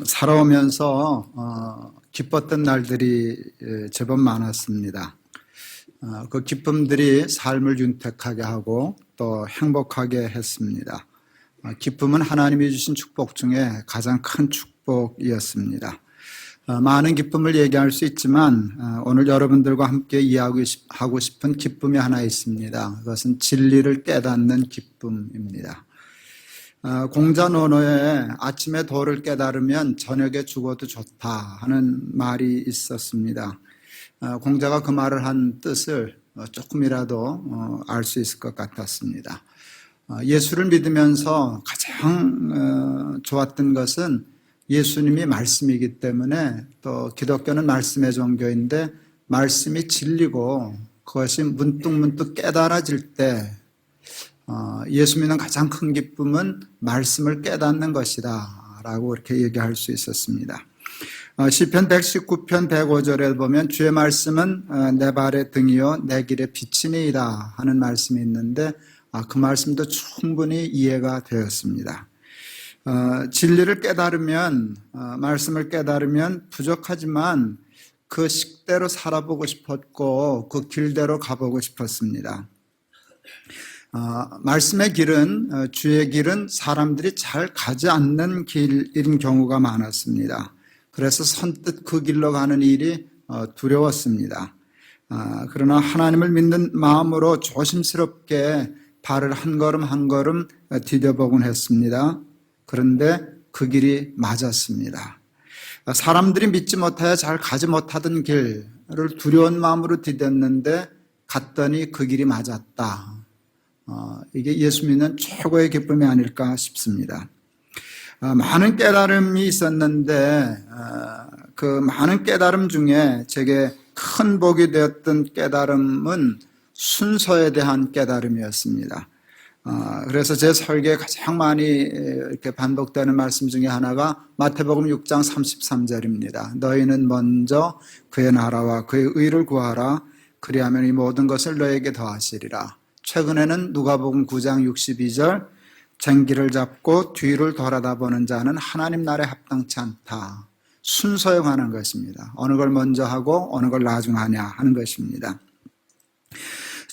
살아오면서 기뻤던 날들이 제법 많았습니다. 그 기쁨들이 삶을 윤택하게 하고 또 행복하게 했습니다. 기쁨은 하나님이 주신 축복 중에 가장 큰 축복이었습니다. 많은 기쁨을 얘기할 수 있지만 오늘 여러분들과 함께 이야기하고 싶은 기쁨이 하나 있습니다. 그것은 진리를 깨닫는 기쁨입니다. 공자 논어에 아침에 도를 깨달으면 저녁에 죽어도 좋다 하는 말이 있었습니다. 공자가 그 말을 한 뜻을 조금이라도 알 수 있을 것 같았습니다. 예수를 믿으면서 가장 좋았던 것은 예수님이 말씀이기 때문에, 또 기독교는 말씀의 종교인데 말씀이 진리고 그것이 문득문득 깨달아질 때 예수 믿는 가장 큰 기쁨은 말씀을 깨닫는 것이다 라고 이렇게 얘기할 수 있었습니다. 시편 119편 105절에 보면 주의 말씀은 내 발의 등이요 내 길의 빛이니이다 하는 말씀이 있는데 그 말씀도 충분히 이해가 되었습니다. 진리를 깨달으면, 말씀을 깨달으면 부족하지만 그 식대로 살아보고 싶었고 그 길대로 가보고 싶었습니다. 말씀의 길은, 주의 길은 사람들이 잘 가지 않는 길인 경우가 많았습니다. 그래서 선뜻 그 길로 가는 일이 두려웠습니다. 그러나 하나님을 믿는 마음으로 조심스럽게 발을 한 걸음 한 걸음 디뎌보곤 했습니다. 그런데 그 길이 맞았습니다. 사람들이 믿지 못하여 잘 가지 못하던 길을 두려운 마음으로 디뎠는데 갔더니 그 길이 맞았다. 이게 예수 믿는 최고의 기쁨이 아닐까 싶습니다. 많은 깨달음이 있었는데 그 많은 깨달음 중에 제게 큰 복이 되었던 깨달음은 순서에 대한 깨달음이었습니다. 그래서 제 설계에 가장 많이 이렇게 반복되는 말씀 중에 하나가 마태복음 6장 33절입니다. 너희는 먼저 그의 나라와 그의 의를 구하라. 그리하면 이 모든 것을 너에게 더하시리라. 최근에는 누가복음 9장 62절 쟁기를 잡고 뒤를 돌아다보는 자는 하나님 나라에 합당치 않다. 순서에 관한 것입니다. 어느 걸 먼저 하고 어느 걸 나중 하냐 하는 것입니다.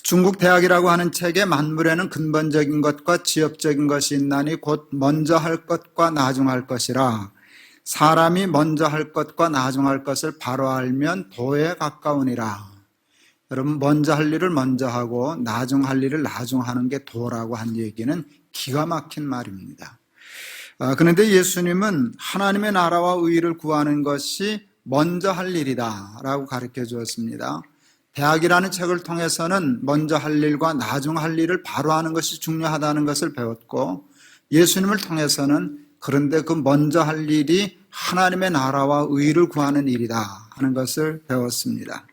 중국 대학이라고 하는 책에 만물에는 근본적인 것과 지엽적인 것이 있나니 곧 먼저 할 것과 나중 할 것이라. 사람이 먼저 할 것과 나중 할 것을 바로 알면 도에 가까우니라. 여러분, 먼저 할 일을 먼저 하고 나중 할 일을 나중 하는 게 도라고 한 얘기는 기가 막힌 말입니다. 그런데 예수님은 하나님의 나라와 의를 구하는 것이 먼저 할 일이다 라고 가르쳐 주었습니다. 대학이라는 책을 통해서는 먼저 할 일과 나중 할 일을 바로 하는 것이 중요하다는 것을 배웠고, 예수님을 통해서는 그런데 그 먼저 할 일이 하나님의 나라와 의를 구하는 일이다 하는 것을 배웠습니다.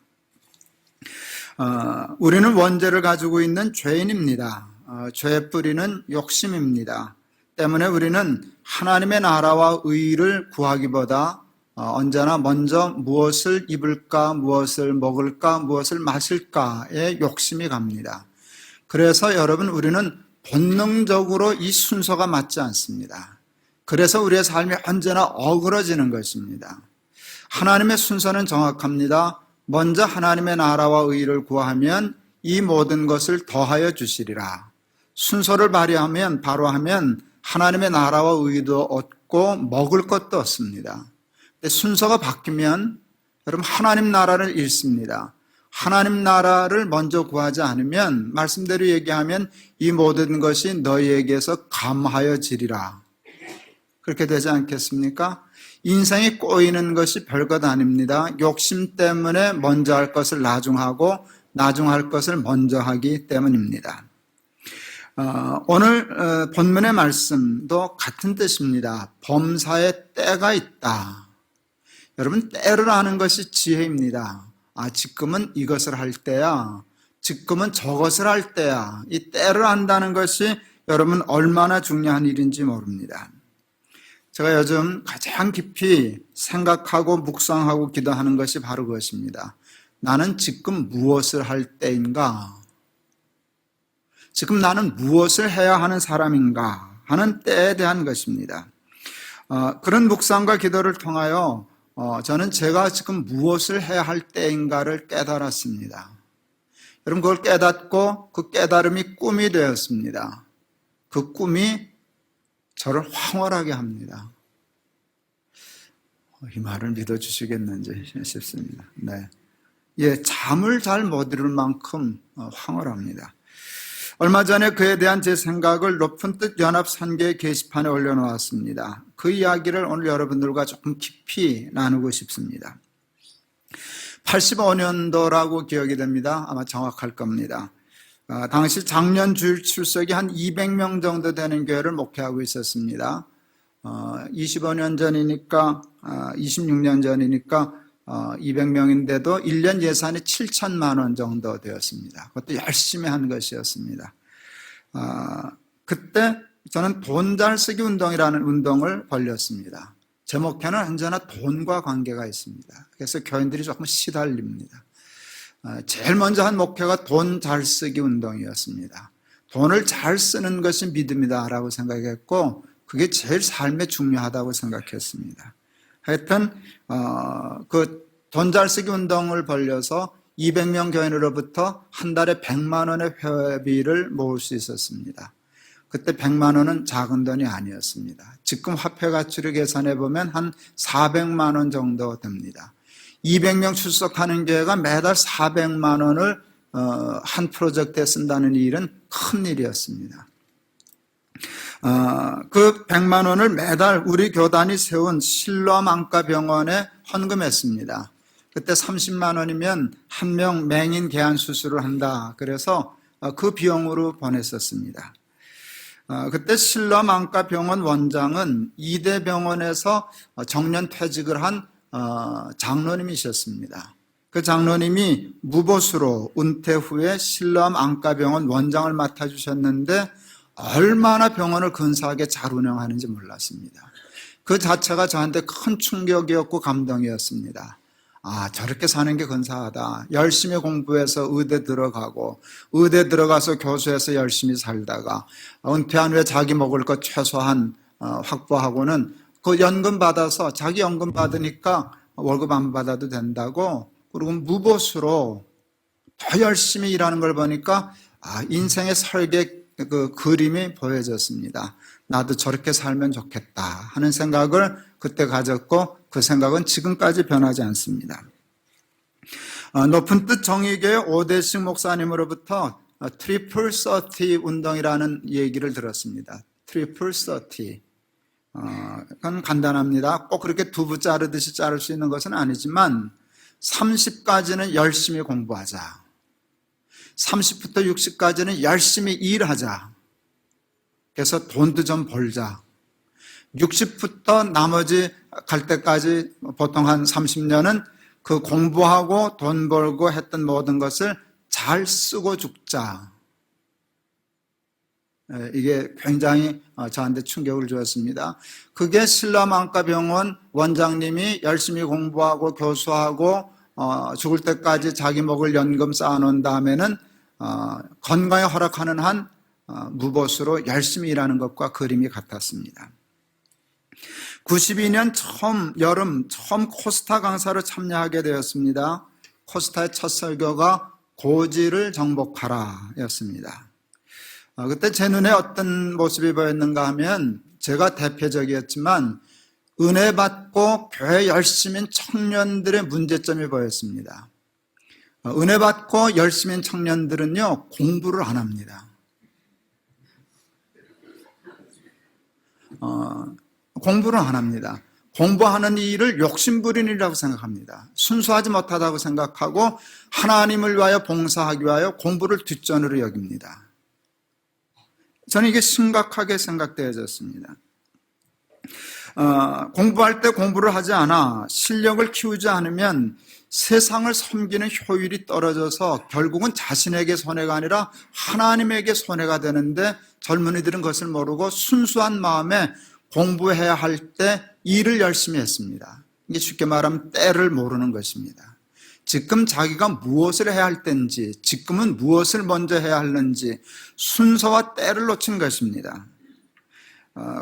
우리는 원죄를 가지고 있는 죄인입니다. 죄의 뿌리는 욕심입니다. 때문에 우리는 하나님의 나라와 의를 구하기보다 언제나 먼저 무엇을 입을까, 무엇을 먹을까, 무엇을 마실까에 욕심이 갑니다. 그래서 여러분, 우리는 본능적으로 이 순서가 맞지 않습니다. 그래서 우리의 삶이 언제나 어그러지는 것입니다. 하나님의 순서는 정확합니다. 먼저 하나님의 나라와 의를 구하면 이 모든 것을 더하여 주시리라. 순서를 바로 하면 하나님의 나라와 의도 얻고 먹을 것도 얻습니다. 근데 순서가 바뀌면 여러분, 하나님 나라를 잃습니다. 하나님 나라를 먼저 구하지 않으면, 말씀대로 얘기하면 이 모든 것이 너희에게서 감하여지리라. 그렇게 되지 않겠습니까? 인생이 꼬이는 것이 별것 아닙니다. 욕심 때문에 먼저 할 것을 나중 하고 나중 할 것을 먼저 하기 때문입니다. 오늘 본문의 말씀도 같은 뜻입니다. 범사에 때가 있다. 여러분, 때를 아는 것이 지혜입니다. 지금은 이것을 할 때야, 지금은 저것을 할 때야. 이 때를 안다는 것이 여러분 얼마나 중요한 일인지 모릅니다. 제가 요즘 가장 깊이 생각하고 묵상하고 기도하는 것이 바로 그것입니다. 나는 지금 무엇을 할 때인가? 지금 나는 무엇을 해야 하는 사람인가 하는 때에 대한 것입니다. 그런 묵상과 기도를 통하여 저는 제가 지금 무엇을 해야 할 때인가를 깨달았습니다. 여러분, 그걸 깨닫고 그 깨달음이 꿈이 되었습니다. 그 꿈이 저를 황홀하게 합니다. 이 말을 믿어주시겠는지 싶습니다. 네. 예, 잠을 잘 못 이룰 만큼 황홀합니다. 얼마 전에 그에 대한 제 생각을 높은 뜻 연합 선교회 게시판에 올려놓았습니다. 그 이야기를 오늘 여러분들과 조금 깊이 나누고 싶습니다. 85년도라고 기억이 됩니다. 아마 정확할 겁니다. 당시 작년 주일 출석이 한 200명 정도 되는 교회를 목회하고 있었습니다. 25년 전이니까 26년 전이니까 200명인데도 1년 예산이 7천만 원 정도 되었습니다. 그것도 열심히 한 것이었습니다. 그때 저는 돈 잘 쓰기 운동이라는 운동을 벌였습니다. 제 목회는 언제나 돈과 관계가 있습니다. 그래서 교인들이 조금 시달립니다. 제일 먼저 한 목표가 돈 잘 쓰기 운동이었습니다. 돈을 잘 쓰는 것이 믿음이다라고 생각했고 그게 제일 삶에 중요하다고 생각했습니다. 하여튼 그 돈 잘 쓰기 운동을 벌려서 200명 교인으로부터 한 달에 100만 원의 회비를 모을 수 있었습니다. 그때 100만 원은 작은 돈이 아니었습니다. 지금 화폐 가치로 계산해 보면 한 400만 원 정도 됩니다. 200명 출석하는 교회가 매달 400만 원을 한 프로젝트에 쓴다는 일은 큰 일이었습니다. 그 100만 원을 매달 우리 교단이 세운 실로암 안과병원에 헌금했습니다. 그때 30만 원이면 한 명 맹인 개안 수술을 한다. 그래서 그 비용으로 보냈었습니다. 그때 실로암 안과병원 원장은 이대병원에서 정년 퇴직을 한 장로님이셨습니다. 그 장로님이 무보수로 은퇴 후에 실로암 안과병원 원장을 맡아주셨는데 얼마나 병원을 근사하게 잘 운영하는지 몰랐습니다. 그 자체가 저한테 큰 충격이었고 감동이었습니다. 저렇게 사는 게 근사하다. 열심히 공부해서 의대 들어가고 의대 들어가서 교수해서 열심히 살다가 은퇴한 후에 자기 먹을 것 최소한 확보하고는 그 연금 받아서 자기 연금 받으니까 월급 안 받아도 된다고 그리고 무보수로 더 열심히 일하는 걸 보니까 인생의 설계 그 그림이 보여졌습니다. 나도 저렇게 살면 좋겠다 하는 생각을 그때 가졌고 그 생각은 지금까지 변하지 않습니다. 높은 뜻 정의교회 오대식 목사님으로부터 트리플 서티 운동이라는 얘기를 들었습니다. 트리플 서티. 그건 간단합니다. 꼭 그렇게 두부 자르듯이 자를 수 있는 것은 아니지만 30까지는 열심히 공부하자. 30부터 60까지는 열심히 일하자. 그래서 돈도 좀 벌자. 60부터 나머지 갈 때까지 보통 한 30년은 그 공부하고 돈 벌고 했던 모든 것을 잘 쓰고 죽자. 이게 굉장히 저한테 충격을 주었습니다. 그게 실로암 안과병원 원장님이 열심히 공부하고 교수하고 죽을 때까지 자기 먹을 연금 쌓아놓은 다음에는 건강에 허락하는 한 무보수로 열심히 일하는 것과 그림이 같았습니다. 92년 여름 처음 코스타 강사로 참여하게 되었습니다. 코스타의 첫 설교가 고지를 정복하라 였습니다. 그때 제 눈에 어떤 모습이 보였는가 하면 제가 대표적이었지만 은혜 받고 교회 열심인 청년들의 문제점이 보였습니다. 은혜 받고 열심인 청년들은요 공부를 안 합니다. 공부를 안 합니다. 공부하는 일을 욕심부린 일이라고 생각합니다. 순수하지 못하다고 생각하고 하나님을 위하여 봉사하기 위하여 공부를 뒷전으로 여깁니다. 저는 이게 심각하게 생각되어졌습니다. 공부할 때 공부를 하지 않아 실력을 키우지 않으면 세상을 섬기는 효율이 떨어져서 결국은 자신에게 손해가 아니라 하나님에게 손해가 되는데 젊은이들은 그것을 모르고 순수한 마음에 공부해야 할 때 일을 열심히 했습니다. 이게 쉽게 말하면 때를 모르는 것입니다. 지금 자기가 무엇을 해야 할 때인지, 지금은 무엇을 먼저 해야 하는지 순서와 때를 놓친 것입니다.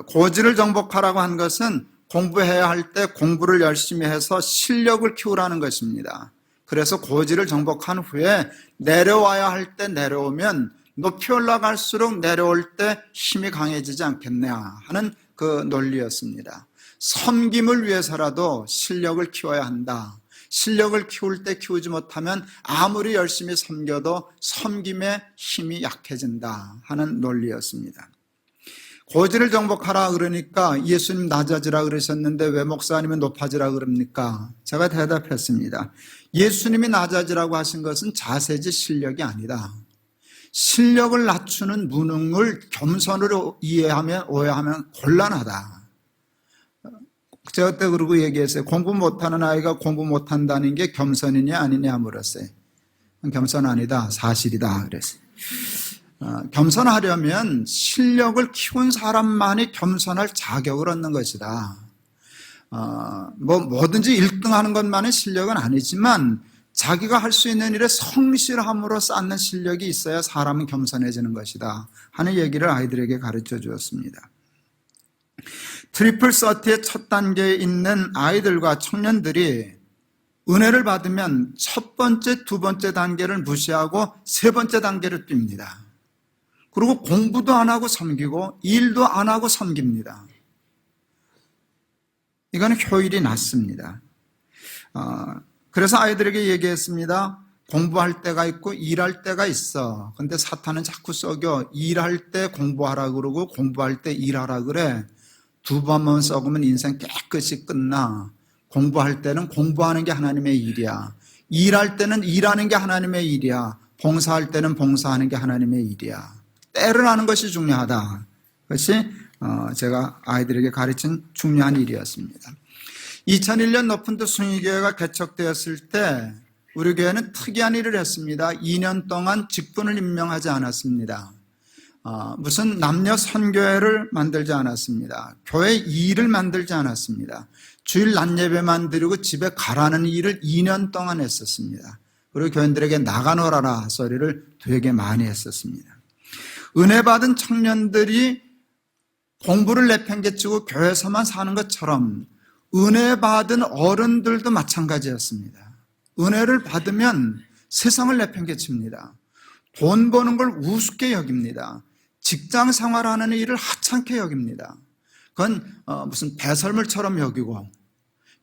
고지를 정복하라고 한 것은 공부해야 할 때 공부를 열심히 해서 실력을 키우라는 것입니다. 그래서 고지를 정복한 후에 내려와야 할 때 내려오면 높이 올라갈수록 내려올 때 힘이 강해지지 않겠냐 하는 그 논리였습니다. 섬김을 위해서라도 실력을 키워야 한다. 실력을 키울 때 키우지 못하면 아무리 열심히 섬겨도 섬김의 힘이 약해진다 하는 논리였습니다. 고지를 정복하라 그러니까 예수님 낮아지라 그러셨는데 왜 목사님은 높아지라 그럽니까? 제가 대답했습니다. 예수님이 낮아지라고 하신 것은 자세지 실력이 아니다. 실력을 낮추는 무능을 겸손으로 이해하면 오해하면 곤란하다. 제가 그때 그러고 얘기했어요. 공부 못하는 아이가 공부 못한다는 게 겸손이냐 아니냐 물었어요. 겸손 아니다. 사실이다. 그랬어요. 겸손하려면 실력을 키운 사람만이 겸손할 자격을 얻는 것이다. 뭐든지 1등 하는 것만은 실력은 아니지만 자기가 할 수 있는 일에 성실함으로 쌓는 실력이 있어야 사람은 겸손해지는 것이다 하는 얘기를 아이들에게 가르쳐 주었습니다. 트리플 서티의 첫 단계에 있는 아이들과 청년들이 은혜를 받으면 첫 번째, 두 번째 단계를 무시하고 세 번째 단계를 뜁니다. 그리고 공부도 안 하고 섬기고 일도 안 하고 섬깁니다. 이거는 효율이 낮습니다. 그래서 아이들에게 얘기했습니다. 공부할 때가 있고 일할 때가 있어. 근데 사탄은 자꾸 썩여. 일할 때 공부하라 그러고 공부할 때 일하라 그래. 두 번만 썩으면 인생 깨끗이 끝나. 공부할 때는 공부하는 게 하나님의 일이야. 일할 때는 일하는 게 하나님의 일이야. 봉사할 때는 봉사하는 게 하나님의 일이야. 때를 아는 것이 중요하다. 그것이 제가 아이들에게 가르친 중요한 일이었습니다. 2001년 높은 뜻 숭의교회가 개척되었을 때 우리 교회는 특이한 일을 했습니다. 2년 동안 직분을 임명하지 않았습니다. 무슨 남녀 선교회를 만들지 않았습니다. 교회 일을 만들지 않았습니다. 주일 낮 예배만 드리고 집에 가라는 일을 2년 동안 했었습니다. 그리고 교인들에게 나가 놀아라 소리를 되게 많이 했었습니다. 은혜 받은 청년들이 공부를 내팽개치고 교회에서만 사는 것처럼 은혜 받은 어른들도 마찬가지였습니다. 은혜를 받으면 세상을 내팽개칩니다. 돈 버는 걸 우습게 여깁니다. 직장 생활하는 일을 하찮게 여깁니다. 그건 무슨 배설물처럼 여기고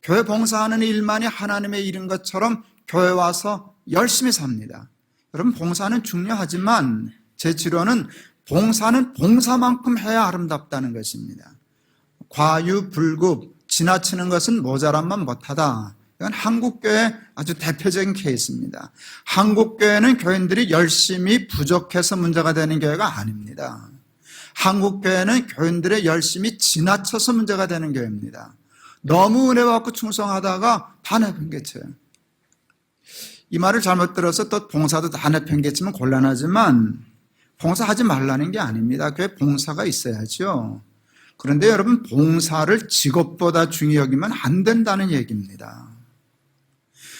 교회 봉사하는 일만이 하나님의 일인 것처럼 교회 와서 열심히 삽니다. 여러분 봉사는 중요하지만 제 지론은 봉사는 봉사만큼 해야 아름답다는 것입니다. 과유불급, 지나치는 것은 모자란만 못하다. 이건 한국교회 아주 대표적인 케이스입니다. 한국교회는 교인들이 열심히 부족해서 문제가 되는 교회가 아닙니다. 한국교회는 교인들의 열심히 지나쳐서 문제가 되는 교회입니다. 너무 은혜 받고 충성하다가 다 내팽개쳐요. 이 말을 잘못 들어서 또 봉사도 다 내팽개치면 곤란하지만 봉사하지 말라는 게 아닙니다. 교회 봉사가 있어야죠. 그런데 여러분 봉사를 직업보다 중요히 여기면 안 된다는 얘기입니다.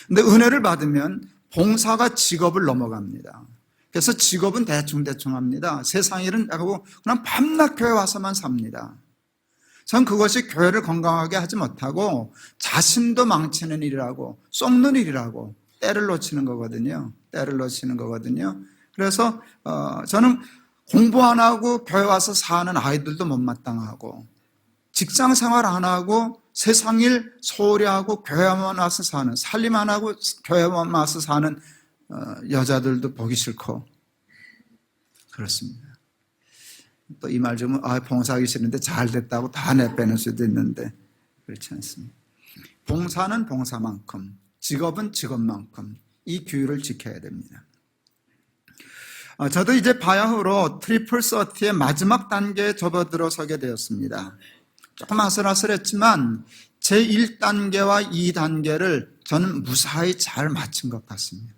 근데 은혜를 받으면 봉사가 직업을 넘어갑니다. 그래서 직업은 대충대충 합니다. 세상 일은 하고 그냥 밤낮 교회 와서만 삽니다. 전 그것이 교회를 건강하게 하지 못하고 자신도 망치는 일이라고 썩는 일이라고 때를 놓치는 거거든요. 때를 놓치는 거거든요. 그래서 저는 공부 안 하고 교회 와서 사는 아이들도 못마땅하고 직장 생활 안 하고 세상 일 소홀히 하고 교회만 와서 사는 살림 안 하고 교회만 와서 사는 여자들도 보기 싫고 그렇습니다. 또 이 말 좀 봉사하기 싫은데 잘 됐다고 다 내빼는 수도 있는데 그렇지 않습니다. 봉사는 봉사만큼 직업은 직업만큼 이 규율을 지켜야 됩니다. 저도 이제 바야흐로 트리플 서티의 마지막 단계에 접어들어서게 되었습니다. 조금 아슬아슬했지만 제1단계와 2단계를 저는 무사히 잘 마친 것 같습니다.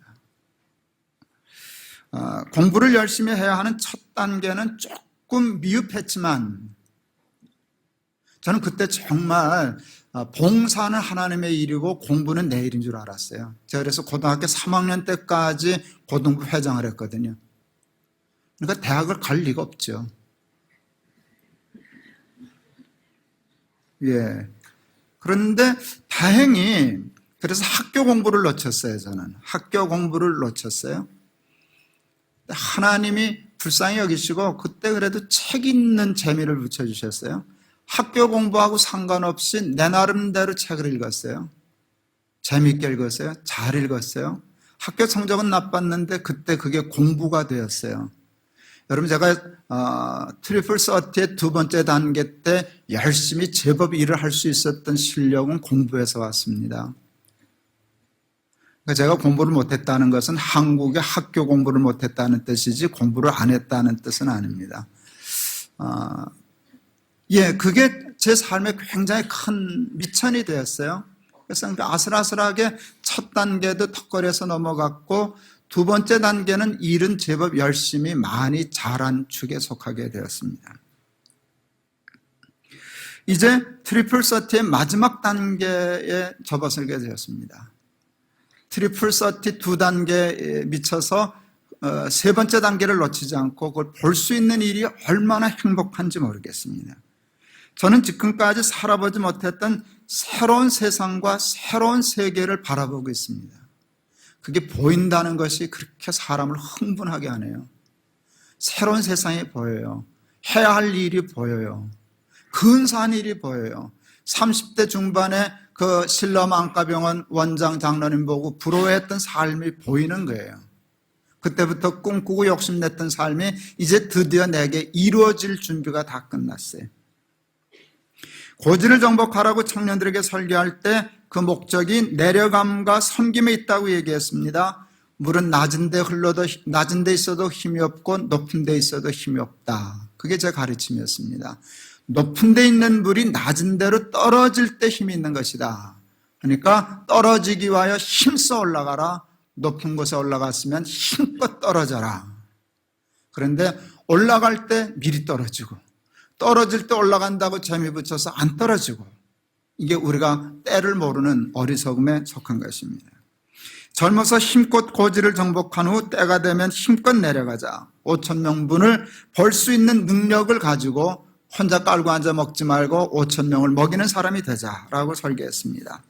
공부를 열심히 해야 하는 첫 단계는 조금 미흡했지만 저는 그때 정말 봉사는 하나님의 일이고 공부는 내 일인 줄 알았어요. 제가 그래서 고등학교 3학년 때까지 고등부 회장을 했거든요. 그러니까 대학을 갈 리가 없죠. 예. 그런데 다행히 그래서 학교 공부를 놓쳤어요. 저는 학교 공부를 놓쳤어요. 하나님이 불쌍히 여기시고 그때 그래도 책 읽는 재미를 붙여주셨어요. 학교 공부하고 상관없이 내 나름대로 책을 읽었어요. 재미있게 읽었어요. 잘 읽었어요. 학교 성적은 나빴는데 그때 그게 공부가 되었어요. 여러분, 제가 트리플 서티의 두 번째 단계 때 열심히 제법 일을 할 수 있었던 실력은 공부에서 왔습니다. 그러니까 제가 공부를 못했다는 것은 한국의 학교 공부를 못했다는 뜻이지 공부를 안 했다는 뜻은 아닙니다. 그게 제 삶에 굉장히 큰 미천이 되었어요. 그래서 아슬아슬하게 첫 단계도 턱걸이에서 넘어갔고 두 번째 단계는 일은 제법 열심히 많이 잘한 축에 속하게 되었습니다. 이제 트리플 서티의 마지막 단계에 접어들게 되었습니다. 트리플 서티 두 단계에 미쳐서 세 번째 단계를 놓치지 않고 그걸 볼 수 있는 일이 얼마나 행복한지 모르겠습니다. 저는 지금까지 살아보지 못했던 새로운 세상과 새로운 세계를 바라보고 있습니다. 그게 보인다는 것이 그렇게 사람을 흥분하게 하네요. 새로운 세상이 보여요. 해야 할 일이 보여요. 근사한 일이 보여요. 30대 중반에 그 실럼 안과병원 원장 장로님 보고 부러워했던 삶이 보이는 거예요. 그때부터 꿈꾸고 욕심냈던 삶이 이제 드디어 내게 이루어질 준비가 다 끝났어요. 고지를 정복하라고 청년들에게 설교할 때 그 목적이 내려감과 섬김에 있다고 얘기했습니다. 물은 낮은 데 있어도 힘이 없고 높은 데 있어도 힘이 없다. 그게 제 가르침이었습니다. 높은 데 있는 물이 낮은 데로 떨어질 때 힘이 있는 것이다. 그러니까 떨어지기 위하여 힘써 올라가라. 높은 곳에 올라갔으면 힘껏 떨어져라. 그런데 올라갈 때 미리 떨어지고 떨어질 때 올라간다고 재미 붙여서 안 떨어지고, 이게 우리가 때를 모르는 어리석음에 속한 것입니다. 젊어서 힘껏 고지를 정복한 후 때가 되면 힘껏 내려가자. 5천 명분을 벌 수 있는 능력을 가지고 혼자 깔고 앉아 먹지 말고 5천 명을 먹이는 사람이 되자라고 설계했습니다.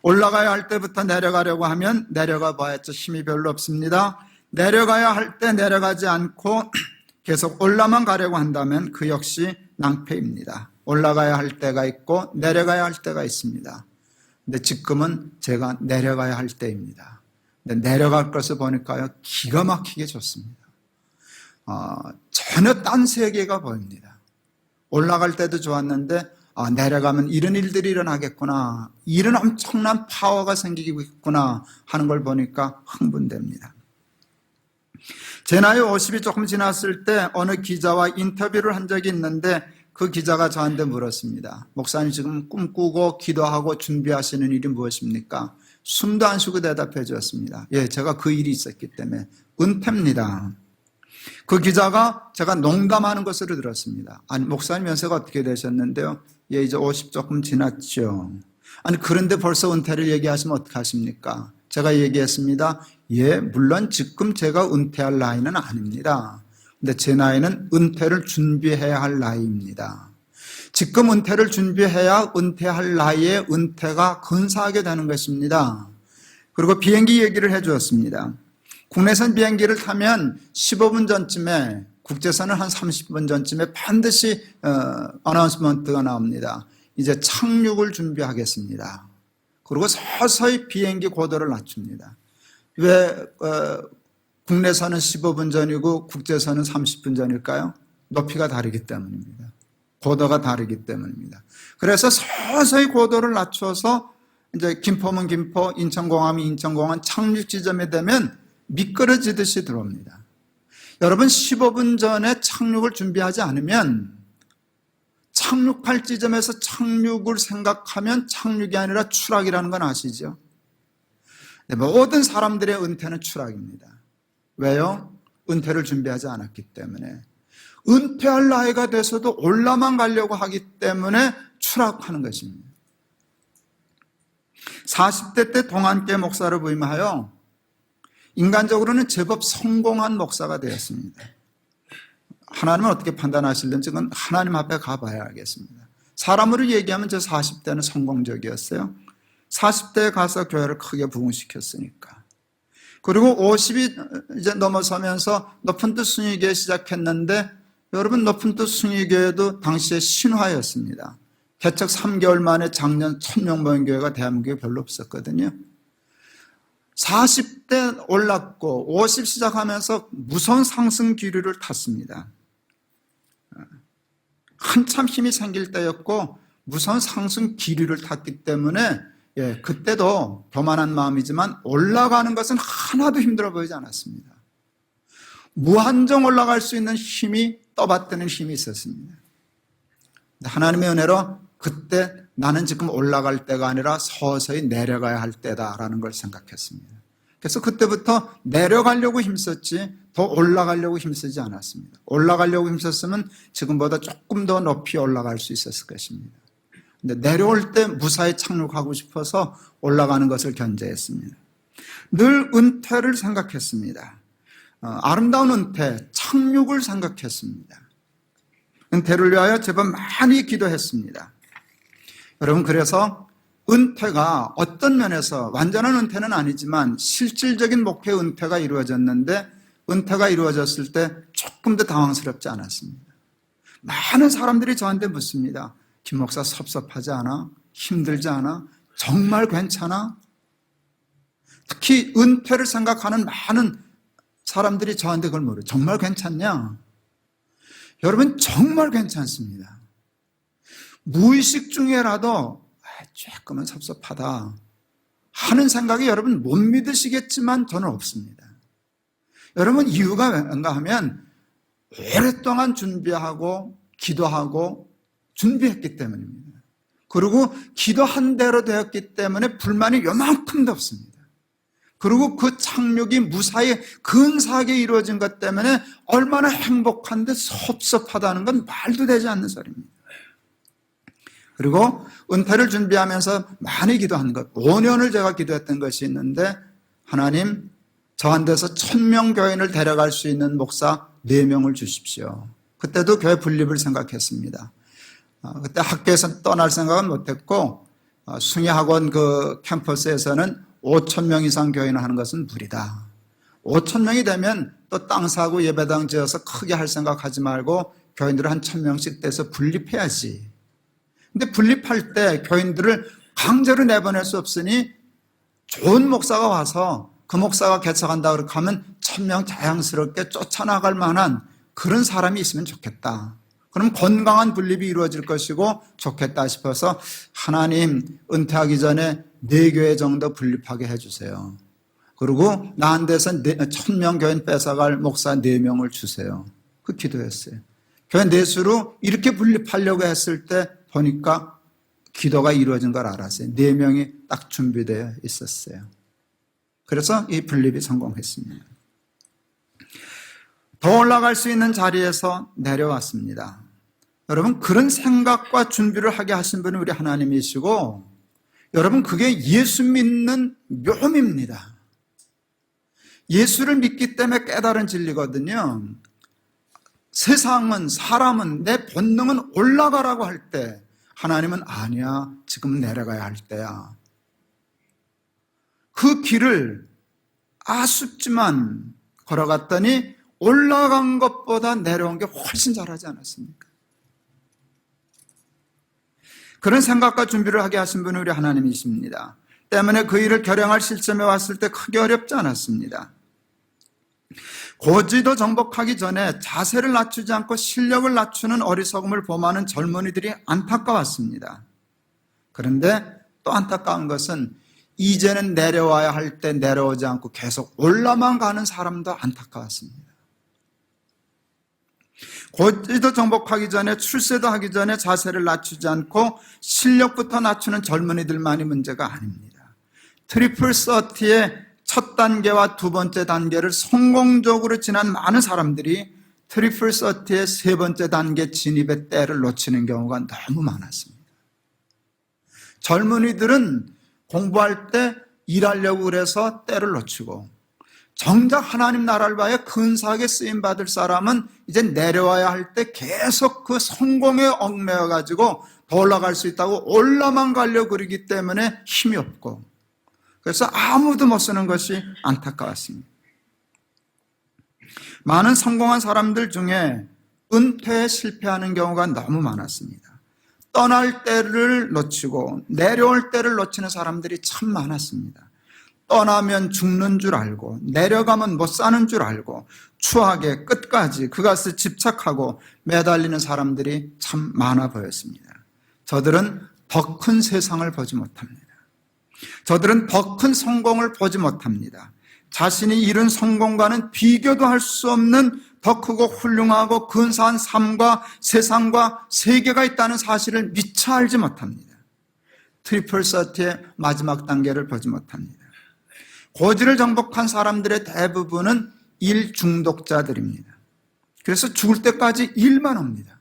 올라가야 할 때부터 내려가려고 하면 내려가 봐야지 힘이 별로 없습니다. 내려가야 할 때 내려가지 않고 계속 올라만 가려고 한다면 그 역시 낭패입니다. 올라가야 할 때가 있고 내려가야 할 때가 있습니다. 근데 지금은 제가 내려가야 할 때입니다. 근데 내려갈 것을 보니까요, 기가 막히게 좋습니다. 전혀 딴 세계가 보입니다. 올라갈 때도 좋았는데 내려가면 이런 일들이 일어나겠구나, 이런 엄청난 파워가 생기고 있구나 하는 걸 보니까 흥분됩니다. 제 나이 50이 조금 지났을 때 어느 기자와 인터뷰를 한 적이 있는데 그 기자가 저한테 물었습니다. 목사님, 지금 꿈꾸고 기도하고 준비하시는 일이 무엇입니까? 숨도 안 쉬고 대답해 주었습니다. 제가 그 일이 있었기 때문에 은퇴입니다. 그 기자가 제가 농담하는 것으로 들었습니다. 아니, 목사님 연세가 어떻게 되셨는데요? 이제 50 조금 지났죠. 아니, 그런데 벌써 은퇴를 얘기하시면 어떡하십니까? 제가 얘기했습니다. 물론 지금 제가 은퇴할 나이는 아닙니다. 근데 제 나이는 은퇴를 준비해야 할 나이입니다. 지금 은퇴를 준비해야 은퇴할 나이에 은퇴가 근사하게 되는 것입니다. 그리고 비행기 얘기를 해 주었습니다. 국내선 비행기를 타면 15분 전쯤에, 국제선은 한 30분 전쯤에 반드시 어나운스먼트가 나옵니다. 이제 착륙을 준비하겠습니다. 그리고 서서히 비행기 고도를 낮춥니다. 왜 국내선은 15분 전이고 국제선은 30분 전일까요? 높이가 다르기 때문입니다. 고도가 다르기 때문입니다. 그래서 서서히 고도를 낮춰서 이제 김포면 김포, 인천공항이 인천공항 착륙 지점에 되면 미끄러지듯이 들어옵니다. 여러분, 15분 전에 착륙을 준비하지 않으면 착륙할 지점에서 착륙을 생각하면 착륙이 아니라 추락이라는 건 아시죠? 모든 사람들의 은퇴는 추락입니다. 왜요? 은퇴를 준비하지 않았기 때문에. 은퇴할 나이가 돼서도 올라만 가려고 하기 때문에 추락하는 것입니다. 40대 때 동안계 목사로 부임하여 인간적으로는 제법 성공한 목사가 되었습니다. 하나님은 어떻게 판단하실는지 그건 하나님 앞에 가봐야 알겠습니다. 사람으로 얘기하면 제 40대는 성공적이었어요. 40대에 가서 교회를 크게 부흥시켰으니까. 그리고 50이 이제 넘어서면서 높은 뜻 순위교회 시작했는데, 여러분, 높은 뜻 순위교회도 당시에 신화였습니다. 개척 3개월 만에 작년 1000명 모인 교회가 대한민국에 별로 없었거든요. 40대 올랐고 50 시작하면서 무서운 상승 기류를 탔습니다. 한참 힘이 생길 때였고 무서운 상승 기류를 탔기 때문에 그때도 교만한 마음이지만 올라가는 것은 하나도 힘들어 보이지 않았습니다. 무한정 올라갈 수 있는 힘이, 떠받드는 힘이 있었습니다. 하나님의 은혜로 그때 나는 지금 올라갈 때가 아니라 서서히 내려가야 할 때다라는 걸 생각했습니다. 그래서 그때부터 내려가려고 힘썼지 더 올라가려고 힘쓰지 않았습니다. 올라가려고 힘썼으면 지금보다 조금 더 높이 올라갈 수 있었을 것입니다. 근데 내려올 때 무사히 착륙하고 싶어서 올라가는 것을 견제했습니다. 늘 은퇴를 생각했습니다. 아름다운 은퇴, 착륙을 생각했습니다. 은퇴를 위하여 제법 많이 기도했습니다. 여러분, 그래서 은퇴가 어떤 면에서 완전한 은퇴는 아니지만 실질적인 목표의 은퇴가 이루어졌는데, 은퇴가 이루어졌을 때 조금 더 당황스럽지 않았습니다. 많은 사람들이 저한테 묻습니다. 김 목사, 섭섭하지 않아? 힘들지 않아? 정말 괜찮아? 특히 은퇴를 생각하는 많은 사람들이 저한테 그걸 물어요. 정말 괜찮냐? 여러분, 정말 괜찮습니다. 무의식 중에라도 조금은 섭섭하다 하는 생각이 여러분 못 믿으시겠지만 저는 없습니다. 여러분, 이유가 뭔가 하면 오랫동안 준비하고 기도하고 준비했기 때문입니다. 그리고 기도한 대로 되었기 때문에 불만이 요만큼도 없습니다. 그리고 그 착륙이 무사히 근사하게 이루어진 것 때문에 얼마나 행복한데 섭섭하다는 건 말도 되지 않는 소리입니다. 그리고 은퇴를 준비하면서 많이 기도한 것, 5년을 제가 기도했던 것이 있는데, 하나님, 저한테서 1000명 교인을 데려갈 수 있는 목사 4명을 주십시오. 그때도 교회 분립을 생각했습니다. 그때 학교에서 떠날 생각은 못했고, 숭례학원 그 캠퍼스에서는 5000명 이상 교인을 하는 것은 무리다. 5000명이 되면 또 땅 사고 예배당 지어서 크게 할 생각하지 말고 교인들을 한 1000명씩 떼서 분립해야지. 근데 분립할 때 교인들을 강제로 내보낼 수 없으니 좋은 목사가 와서 그 목사가 개척한다 그렇게 하면 1000명 자연스럽게 쫓아나갈 만한 그런 사람이 있으면 좋겠다. 그럼 건강한 분립이 이루어질 것이고 좋겠다 싶어서, 하나님, 은퇴하기 전에 4교회 정도 분립하게 해주세요. 그리고 나한테서 1000명 교인 뺏어갈 목사 4명을 주세요. 그 기도했어요. 교회 내수로 이렇게 분립하려고 했을 때 보니까 기도가 이루어진 걸 알았어요. 4명이 딱 준비되어 있었어요. 그래서 이 분립이 성공했습니다. 더 올라갈 수 있는 자리에서 내려왔습니다. 여러분, 그런 생각과 준비를 하게 하신 분은 우리 하나님이시고, 여러분, 그게 예수 믿는 묘미입니다. 예수를 믿기 때문에 깨달은 진리거든요. 세상은, 사람은, 내 본능은 올라가라고 할 때, 하나님은 아니야, 지금 내려가야 할 때야. 그 길을 아쉽지만 걸어갔더니 올라간 것보다 내려온 게 훨씬 잘하지 않았습니까? 그런 생각과 준비를 하게 하신 분은 우리 하나님이십니다. 때문에 그 일을 결행할 시점에 왔을 때 크게 어렵지 않았습니다. 고지도 정복하기 전에 자세를 낮추지 않고 실력을 낮추는 어리석음을 범하는 젊은이들이 안타까웠습니다. 그런데 또 안타까운 것은 이제는 내려와야 할 때 내려오지 않고 계속 올라만 가는 사람도 안타까웠습니다. 고지도 정복하기 전에, 출세도 하기 전에 자세를 낮추지 않고 실력부터 낮추는 젊은이들만이 문제가 아닙니다. 트리플 서티의 첫 단계와 두 번째 단계를 성공적으로 지난 많은 사람들이 트리플 서티의 세 번째 단계 진입의 때를 놓치는 경우가 너무 많았습니다. 젊은이들은 공부할 때 일하려고 그래서 때를 놓치고, 정작 하나님 나라를 위하여 근사하게 쓰임받을 사람은 이제 내려와야 할 때 계속 그 성공에 얽매여 가지고 더 올라갈 수 있다고 올라만 가려고 그러기 때문에 힘이 없고, 그래서 아무도 못 쓰는 것이 안타까웠습니다. 많은 성공한 사람들 중에 은퇴에 실패하는 경우가 너무 많았습니다. 떠날 때를 놓치고 내려올 때를 놓치는 사람들이 참 많았습니다. 떠나면 죽는 줄 알고 내려가면 못 사는 줄 알고 추하게 끝까지 그것에 집착하고 매달리는 사람들이 참 많아 보였습니다. 저들은 더 큰 세상을 보지 못합니다. 저들은 더 큰 성공을 보지 못합니다. 자신이 이룬 성공과는 비교도 할 수 없는 더 크고 훌륭하고 근사한 삶과 세상과 세계가 있다는 사실을 미처 알지 못합니다. 트리플 서티의 마지막 단계를 보지 못합니다. 고지를 정복한 사람들의 대부분은 일 중독자들입니다. 그래서 죽을 때까지 일만 합니다.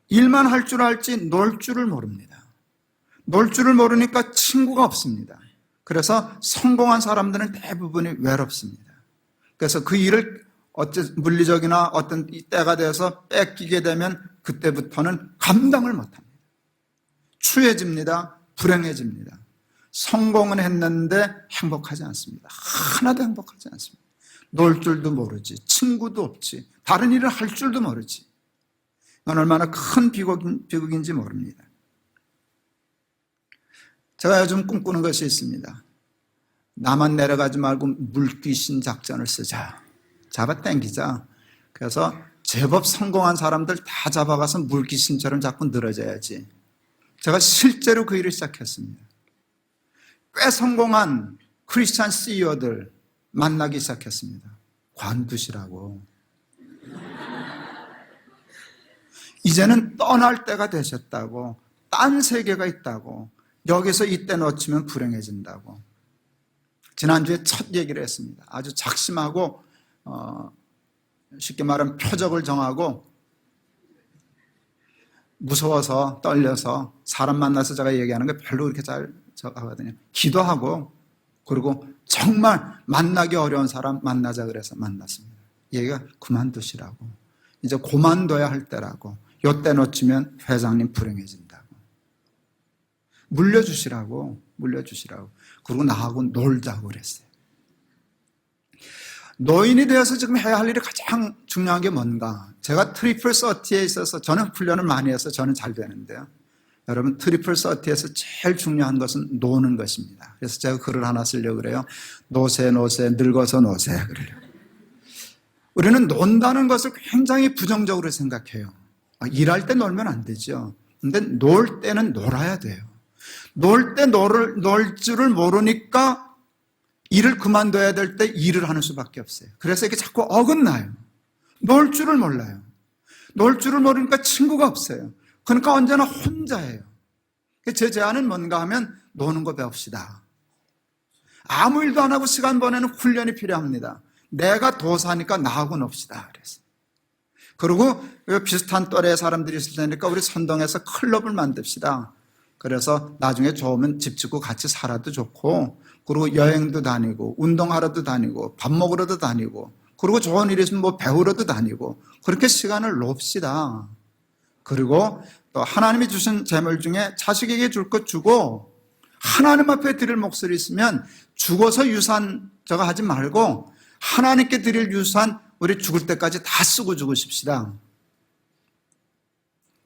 일만 할 줄 알지 놀 줄을 모릅니다. 놀 줄을 모르니까 친구가 없습니다. 그래서 성공한 사람들은 대부분이 외롭습니다. 그래서 그 일을 물리적이나 어떤 때가 되어서 뺏기게 되면 그때부터는 감당을 못합니다. 추해집니다. 불행해집니다. 성공은 했는데 행복하지 않습니다. 하나도 행복하지 않습니다. 놀 줄도 모르지, 친구도 없지, 다른 일을 할 줄도 모르지. 이건 얼마나 큰 비극인지 모릅니다. 제가 요즘 꿈꾸는 것이 있습니다. 나만 내려가지 말고 물귀신 작전을 쓰자. 잡아 당기자. 그래서 제법 성공한 사람들 다 잡아가서 물귀신처럼 자꾸 늘어져야지. 제가 실제로 그 일을 시작했습니다. 꽤 성공한 크리스찬 CEO들 만나기 시작했습니다. 관두시라고. 이제는 떠날 때가 되셨다고. 딴 세계가 있다고. 여기서 이때 놓치면 불행해진다고. 지난주에 첫 얘기를 했습니다. 아주 작심하고 쉽게 말하면 표적을 정하고 무서워서 떨려서 사람 만나서 제가 얘기하는 게 별로 그렇게 잘 하거든요. 기도하고 그리고 정말 만나기 어려운 사람 만나자 그래서 만났습니다. 얘가 그만두시라고. 이제 그만둬야 할 때라고. 요때 놓치면 회장님 불행해진다고. 물려주시라고. 그리고 나하고 놀자고 그랬어요. 노인이 되어서 지금 해야 할 일이 가장 중요한 게 뭔가? 제가 트리플 서티에 있어서 저는 훈련을 많이 해서 저는 잘 되는데요. 여러분 트리플 서티에서 제일 중요한 것은 노는 것입니다. 그래서 제가 글을 하나 쓰려고 그래요. 노세 늙어서 노세 그래요. 우리는 논다는 것을 굉장히 부정적으로 생각해요. 일할 때 놀면 안 되죠. 근데 놀 때는 놀아야 돼요. 놀 때 놀 줄을 모르니까 일을 그만둬야 될 때 일을 하는 수밖에 없어요. 그래서 이게 자꾸 어긋나요. 놀 줄을 몰라요. 놀 줄을 모르니까 친구가 없어요. 그러니까 언제나 혼자예요. 제 제안은 뭔가 하면 노는 거 배웁시다. 아무 일도 안 하고 시간 보내는 훈련이 필요합니다. 내가 도사니까 나하고 놉시다. 그래서. 그리고 비슷한 또래의 사람들이 있을 테니까 우리 선동해서 클럽을 만듭시다. 그래서 나중에 좋으면 집 짓고 같이 살아도 좋고, 그리고 여행도 다니고 운동하러도 다니고 밥 먹으러도 다니고, 그리고 좋은 일 있으면 뭐 배우러도 다니고, 그렇게 시간을 놉시다. 그리고 또 하나님이 주신 재물 중에 자식에게 줄 것 주고 하나님 앞에 드릴 몫이 있으면 죽어서 유산 저거 하지 말고 하나님께 드릴 유산 우리 죽을 때까지 다 쓰고 죽으십시다.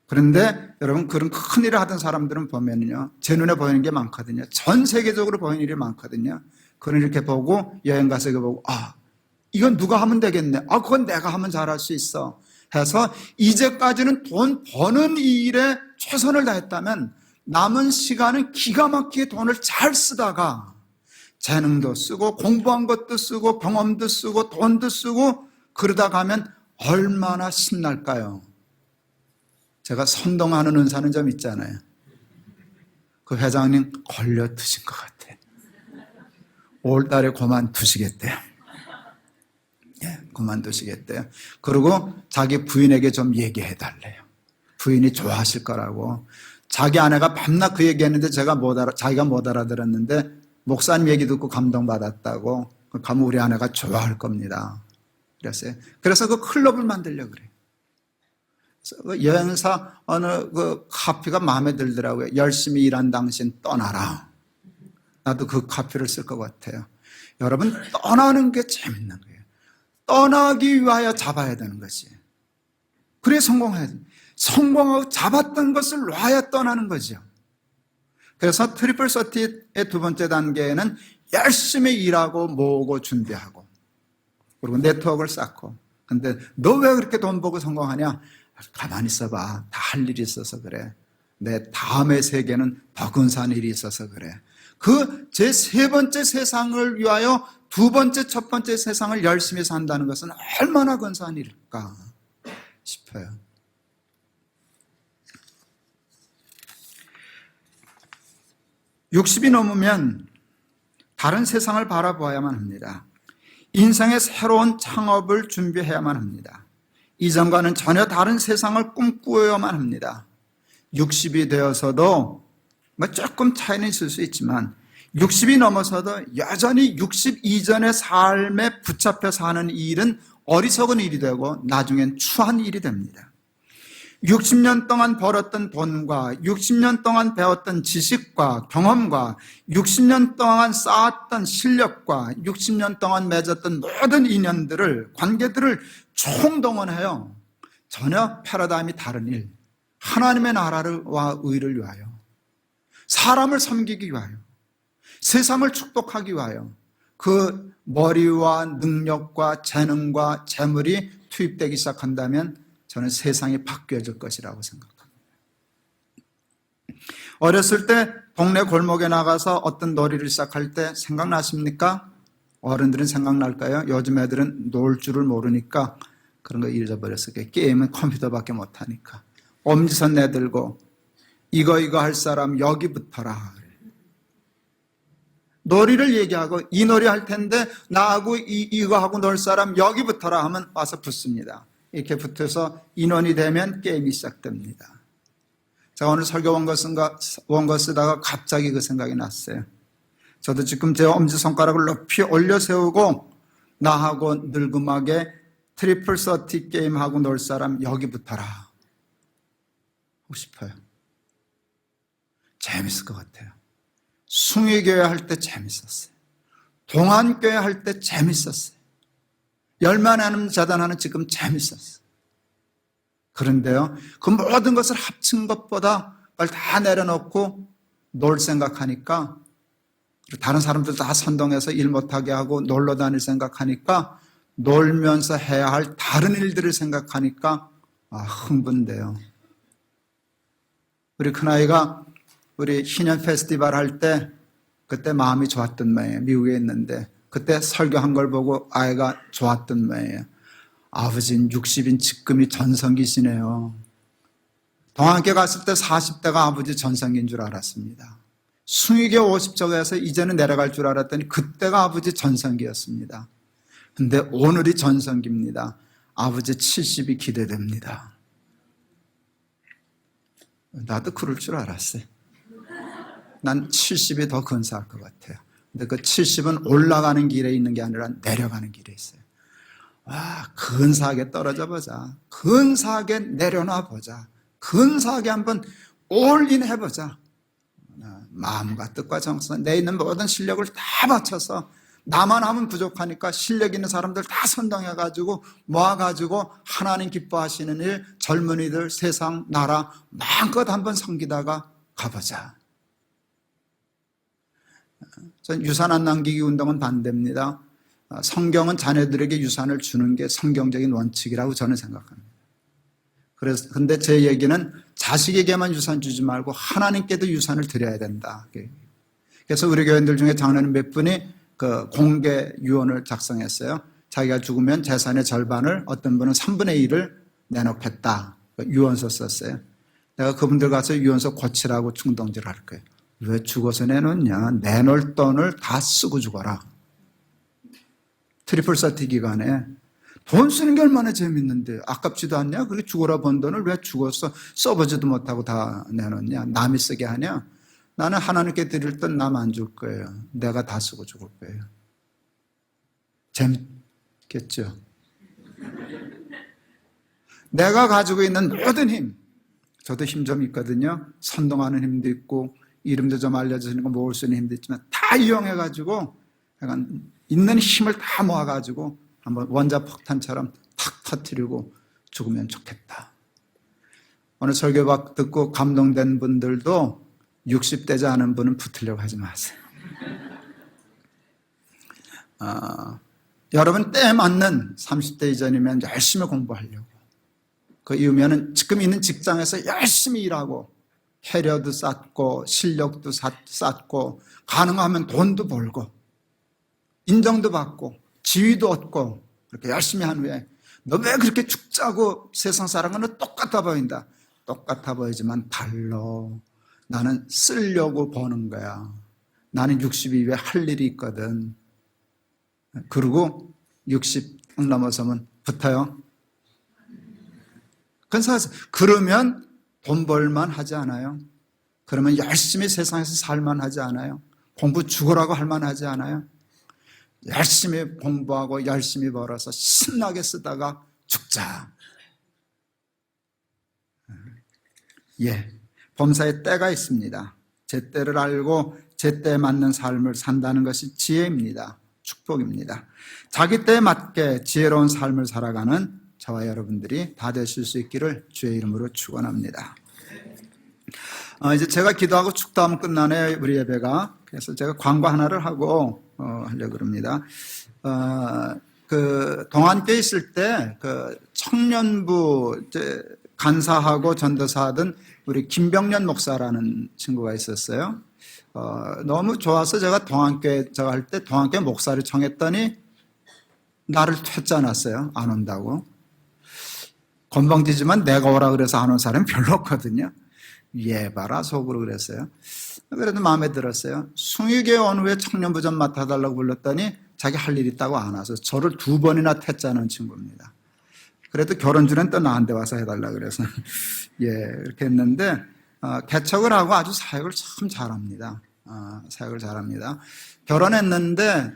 그런데 여러분 그런 큰 일을 하던 사람들은 보면요, 제 눈에 보이는 게 많거든요. 전 세계적으로 보이는 일이 많거든요. 그런 이렇게 보고 여행 가서 이거 보고 이건 누가 하면 되겠네. 그건 내가 하면 잘할 수 있어. 해서 이제까지는 돈 버는 이 일에 최선을 다했다면 남은 시간은 기가 막히게 돈을 잘 쓰다가 재능도 쓰고 공부한 것도 쓰고 경험도 쓰고 돈도 쓰고 그러다 가면 얼마나 신날까요? 제가 선동하는 은사는 좀 있잖아요. 그 회장님 걸려 드신 것 같아. 올 달에 그만두시겠대요. 그만두시겠대요. 그리고 자기 부인에게 좀 얘기해 달래요. 부인이 좋아하실 거라고. 자기 아내가 밤낮 그 얘기했는데 자기가 못 알아들었는데 목사님 얘기 듣고 감동받았다고. 가면 우리 아내가 좋아할 겁니다. 그랬어요. 그래서 그 클럽을 만들려고 그래요. 그 여행사 어느 그 카피가 마음에 들더라고요. 열심히 일한 당신 떠나라. 나도 그 카피를 쓸 것 같아요. 여러분, 떠나는 게 재밌는 거예요. 떠나기 위하여 잡아야 되는 것이. 그래 성공해야 돼. 성공하고 잡았던 것을 놔야 떠나는 거죠. 그래서 트리플 서티의 두 번째 단계에는 열심히 일하고 모으고 준비하고 그리고 네트워크를 쌓고. 근데 너 왜 그렇게 돈 벌고 성공하냐? 가만히 있어봐. 다 할 일이 있어서 그래. 내 다음의 세계는 더 근사한 일이 있어서 그래. 그 제 세 번째 세상을 위하여 두 번째, 첫 번째 세상을 열심히 산다는 것은 얼마나 근사한 일일까 싶어요. (60이) 넘으면 다른 세상을 바라보아야만 합니다. 인생의 새로운 창업을 준비해야만 합니다. 이전과는 전혀 다른 세상을 꿈꾸어야만 합니다. 60이 되어서도 조금 차이는 있을 수 있지만 60이 넘어서도 여전히 60 이전의 삶에 붙잡혀 사는 일은 어리석은 일이 되고 나중엔 추한 일이 됩니다. 60년 동안 벌었던 돈과 60년 동안 배웠던 지식과 경험과 60년 동안 쌓았던 실력과 60년 동안 맺었던 모든 인연들을, 관계들을 총동원해요. 전혀 패러다임이 다른 일, 하나님의 나라와 의를 위하여, 사람을 섬기기 위하여, 세상을 축복하기 위하여 그 머리와 능력과 재능과 재물이 투입되기 시작한다면 저는 세상이 바뀌어질 것이라고 생각합니다. 어렸을 때 동네 골목에 나가서 어떤 놀이를 시작할 때 생각나십니까? 어른들은 생각날까요? 요즘 애들은 놀 줄을 모르니까 그런 거 잊어버렸어요. 게임은 컴퓨터밖에 못하니까. 엄지선 내들고 이거 할 사람 여기 붙어라. 놀이를 얘기하고 이 놀이 할 텐데 나하고 이거 하고 놀 사람 여기 붙어라 하면 와서 붙습니다. 이렇게 붙어서 인원이 되면 게임이 시작됩니다. 제가 오늘 설교 원고 쓰다가 갑자기 그 생각이 났어요. 저도 지금 제 엄지손가락을 높이 올려 세우고 나하고 늙음하게 트리플 서티 게임하고 놀 사람 여기 붙어라 하고 싶어요. 재밌을 것 같아요. 숭의교회 할 때 재밌었어요. 동안교회 할 때 재밌었어요. 열만하는 재단하는 지금 재밌었어요. 그런데요, 그 모든 것을 합친 것보다 그걸 다 내려놓고 놀 생각하니까, 다른 사람들 다 선동해서 일 못하게 하고 놀러 다닐 생각하니까, 놀면서 해야 할 다른 일들을 생각하니까 흥분돼요. 우리 큰아이가 우리 희년 페스티벌 할 때 그때 마음이 좋았던 모양이에요. 미국에 있는데 그때 설교한 걸 보고 아이가 좋았던 모양이에요. 아버지는 60인 지금이 전성기시네요. 동안께 갔을 때 40대가 아버지 전성기인 줄 알았습니다. 숭의교 50쪽에서 이제는 내려갈 줄 알았더니 그때가 아버지 전성기였습니다. 근데 오늘이 전성기입니다. 아버지 70이 기대됩니다. 나도 그럴 줄 알았어요. 난 70이 더 근사할 것 같아요. 근데 그 70은 올라가는 길에 있는 게 아니라 내려가는 길에 있어요. 와, 근사하게 떨어져 보자. 근사하게 내려놔 보자. 근사하게 한번 올인 해보자. 마음과 뜻과 정성, 내 있는 모든 실력을 다 바쳐서 나만 하면 부족하니까 실력 있는 사람들 다 선동해가지고 모아가지고 하나님 기뻐하시는 일, 젊은이들, 세상, 나라 마음껏 한번 섬기다가 가보자. 전 유산 안 남기기 운동은 반대입니다. 성경은 자녀들에게 유산을 주는 게 성경적인 원칙이라고 저는 생각합니다. 근데 제 얘기는 자식에게만 유산 주지 말고 하나님께도 유산을 드려야 된다. 그래서 우리 교인들 중에 장로님 몇 분이 그 공개 유언을 작성했어요. 자기가 죽으면 재산의 절반을, 어떤 분은 3분의 1을 내놓겠다. 유언서 썼어요. 내가 그분들 가서 유언서 고치라고 충동질 할 거예요. 왜 죽어서 내놓냐? 내놓을 돈을 다 쓰고 죽어라. 트리플 서티 기간에 돈 쓰는 게 얼마나 재밌는데 아깝지도 않냐? 그렇게 죽어라 번 돈을 왜 죽어서 써보지도 못하고 다 내놓냐? 남이 쓰게 하냐? 나는 하나님께 드릴 돈 남 안 줄 거예요. 내가 다 쓰고 죽을 거예요. 재밌겠죠. 내가 가지고 있는 모든 힘, 저도 힘 좀 있거든요. 선동하는 힘도 있고 이름도 좀 알려주는 거 모을 수 있는 힘도 있지만 다 이용해가지고 약간 있는 힘을 다 모아가지고 한번 원자폭탄처럼 탁 터뜨리고 죽으면 좋겠다. 오늘 설교 듣고 감동된 분들도 60대지 않은 분은 붙으려고 하지 마세요. 여러분 때에 맞는 30대 이전이면 열심히 공부하려고, 그 이후면은 지금 있는 직장에서 열심히 일하고 캐리어도 쌓고 실력도 쌓고 가능하면 돈도 벌고 인정도 받고 지위도 얻고 그렇게 열심히 한 후에 너 왜 그렇게 죽자고 세상 사람과는 똑같아 보인다. 똑같아 보이지만 달라. 나는 쓰려고 버는 거야. 나는 60 이후에 할 일이 있거든. 그리고 60 넘어서면 붙어요. 그러면 돈 벌만 하지 않아요? 그러면 열심히 세상에서 살만 하지 않아요? 공부 죽으라고 할만 하지 않아요? 열심히 공부하고 열심히 벌어서 신나게 쓰다가 죽자. 예, 범사에 때가 있습니다. 제 때를 알고 제 때에 맞는 삶을 산다는 것이 지혜입니다. 축복입니다. 자기 때에 맞게 지혜로운 삶을 살아가는 저와 여러분들이 다 되실 수 있기를 주의 이름으로 축원합니다. 이제 제가 기도하고 축도하면 끝나네, 우리 예배가. 그래서 제가 광고 하나를 하고 하려고 합니다. 그 동안교회 있을 때 그 청년부 이제 간사하고 전도사하던 우리 김병년 목사라는 친구가 있었어요. 너무 좋아서 제가 동안교회 제가 할 때 동안교회 목사를 청했더니 나를 퇴짜놨어요. 안 온다고. 건방지지만 내가 오라 그래서 안 온 사람이 별로 없거든요. 예 봐라 속으로 그랬어요. 그래도 마음에 들었어요. 숭유교회 온 후에 청년부 좀 맡아달라고 불렀더니 자기 할 일 있다고 안 와서 저를 2번이나 퇴짜는 친구입니다. 그래도 결혼 전엔 또 나한테 와서 해달라 그래서 예 이렇게 했는데 개척을 하고 아주 사역을 참 잘합니다. 사역을 잘합니다. 결혼했는데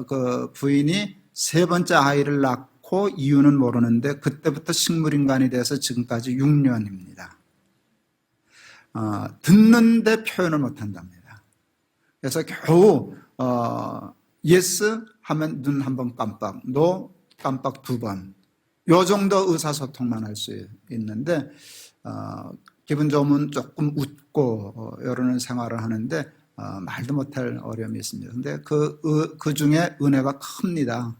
그 부인이 3번째 아이를 낳고 이유는 모르는데 그때부터 식물인간이 돼서 지금까지 6년입니다. 듣는데 표현을 못한답니다. 그래서 겨우 예스 하면 눈 한 번 깜빡, 노 깜빡 2번, 요 정도 의사소통만 할 수 있는데 기분 좋으면 조금 웃고 이러는 생활을 하는데 말도 못할 어려움이 있습니다. 근데 그 중에 은혜가 큽니다.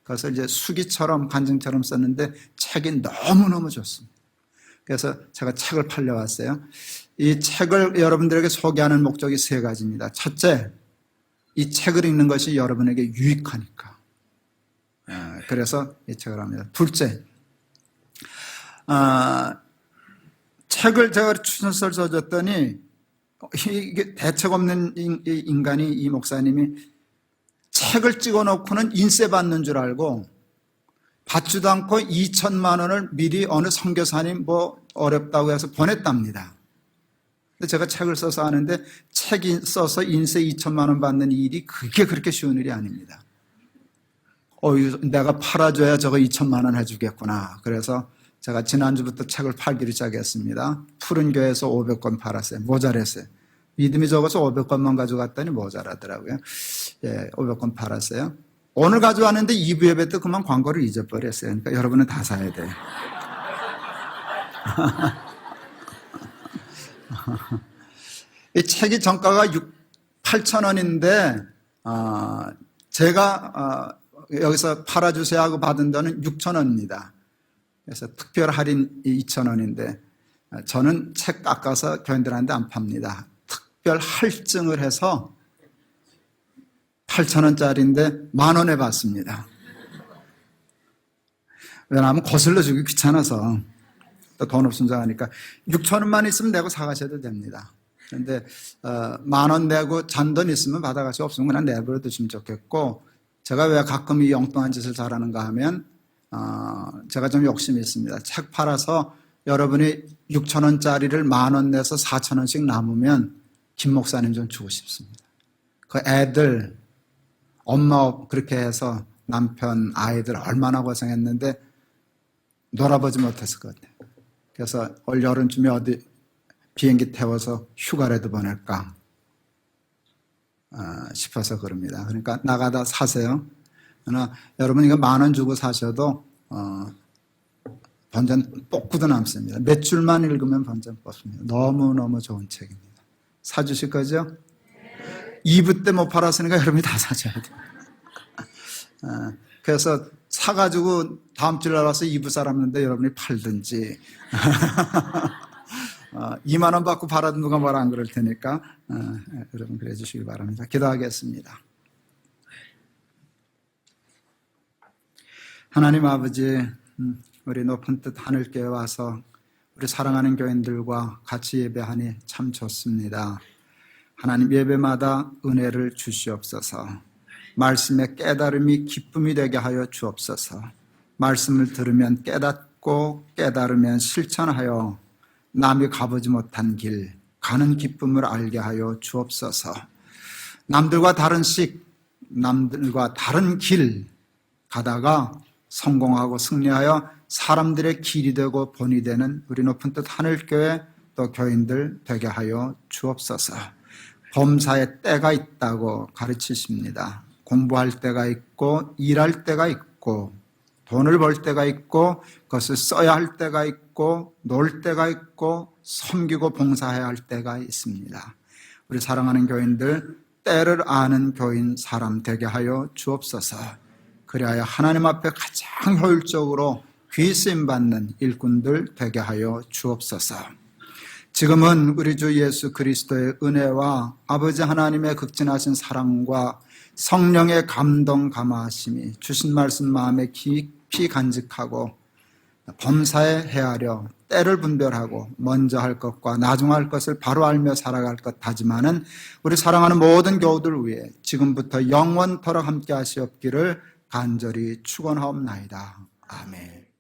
그래서 이제 수기처럼 간증처럼 썼는데 책이 너무너무 좋습니다. 그래서 제가 책을 팔려왔어요. 이 책을 여러분들에게 소개하는 목적이 3가지입니다. 첫째, 이 책을 읽는 것이 여러분에게 유익하니까. 그래서 이 책을 합니다. 둘째, 책을 제가 추천서를 써줬더니 이게 대책 없는 인간이 이 목사님이 책을 찍어놓고는 인세 받는 줄 알고 받지도 않고 2천만 원을 미리 어느 선교사님 뭐 어렵다고 해서 보냈답니다. 근데 제가 책을 써서 하는데 책 써서 인세 2천만 원 받는 일이 그게 그렇게 쉬운 일이 아닙니다. 내가 팔아줘야 저거 2천만 원 해주겠구나. 그래서 제가 지난주부터 책을 팔기를 시작했습니다. 푸른 교회에서 500권 팔았어요. 모자랐어요. 믿음이 적어서 500권만 가져갔더니 모자라더라고요. 예, 500권 팔았어요. 오늘 가져왔는데 2부 예배 때 그만 광고를 잊어버렸어요. 그러니까 여러분은 다 사야 돼요. 이 책이 정가가 8,000원인데 제가 여기서 팔아주세요 하고 받은 돈은 6,000원입니다. 그래서 특별 할인 2,000원인데 저는 책 깎아서 교인들한테 안 팝니다. 특별 할증을 해서 8,000원짜리인데 10,000원에 받습니다. 왜냐하면 거슬러 주기 귀찮아서 또 돈 없으면 하니까 6,000원만 있으면 내고 사가셔도 됩니다. 그런데 10,000원 내고 잔돈 있으면 받아가시고 없으면 그냥 내버려 두시면 좋겠고, 제가 왜 가끔 이 엉뚱한 짓을 잘하는가 하면 제가 좀 욕심이 있습니다. 책 팔아서 여러분이 6,000원짜리를 10,000원 내서 4,000원씩 남으면 김 목사님 좀 주고 싶습니다. 그 애들 엄마 그렇게 해서 남편, 아이들 얼마나 고생했는데 놀아보지 못했을 것 같아요. 그래서 올 여름쯤에 어디 비행기 태워서 휴가라도 보낼까 싶어서 그럽니다. 그러니까 나가다 사세요. 그러나 여러분 이거 10,000원 주고 사셔도 번전 뽑고도 남습니다. 몇 줄만 읽으면 번전 뽑습니다. 너무너무 좋은 책입니다. 사주실 거죠? 2부 때 못 팔았으니까 여러분이 다 사셔야 돼요. 그래서 사가지고 다음 주에 알아서 2부 살았는데 여러분이 팔든지 2만 원 받고 팔아도 누가 뭐라 안 그럴 테니까 여러분 그래 주시기 바랍니다. 기도하겠습니다. 하나님 아버지, 우리 높은 뜻 하늘교회 와서 우리 사랑하는 교인들과 같이 예배하니 참 좋습니다. 하나님 예배마다 은혜를 주시옵소서. 말씀의 깨달음이 기쁨이 되게 하여 주옵소서. 말씀을 들으면 깨닫고 깨달으면 실천하여 남이 가보지 못한 길, 가는 기쁨을 알게 하여 주옵소서. 남들과 다른 남들과 다른 길 가다가 성공하고 승리하여 사람들의 길이 되고 본이 되는 우리 높은 뜻 하늘교회 또 교인들 되게 하여 주옵소서. 범사에 때가 있다고 가르치십니다. 공부할 때가 있고 일할 때가 있고 돈을 벌 때가 있고 그것을 써야 할 때가 있고 놀 때가 있고 섬기고 봉사해야 할 때가 있습니다. 우리 사랑하는 교인들 때를 아는 교인 사람 되게 하여 주옵소서. 그래야 하나님 앞에 가장 효율적으로 귀 쓰임 받는 일꾼들 되게 하여 주옵소서. 지금은 우리 주 예수 그리스도의 은혜와 아버지 하나님의 극진하신 사랑과 성령의 감동 감화하심이 주신 말씀 마음에 깊이 간직하고 범사에 헤아려 때를 분별하고 먼저 할 것과 나중 할 것을 바로 알며 살아갈 것 다짐하는 우리 사랑하는 모든 교우들 위해 지금부터 영원토록 함께 하시옵기를 간절히 축원하옵나이다. 아멘.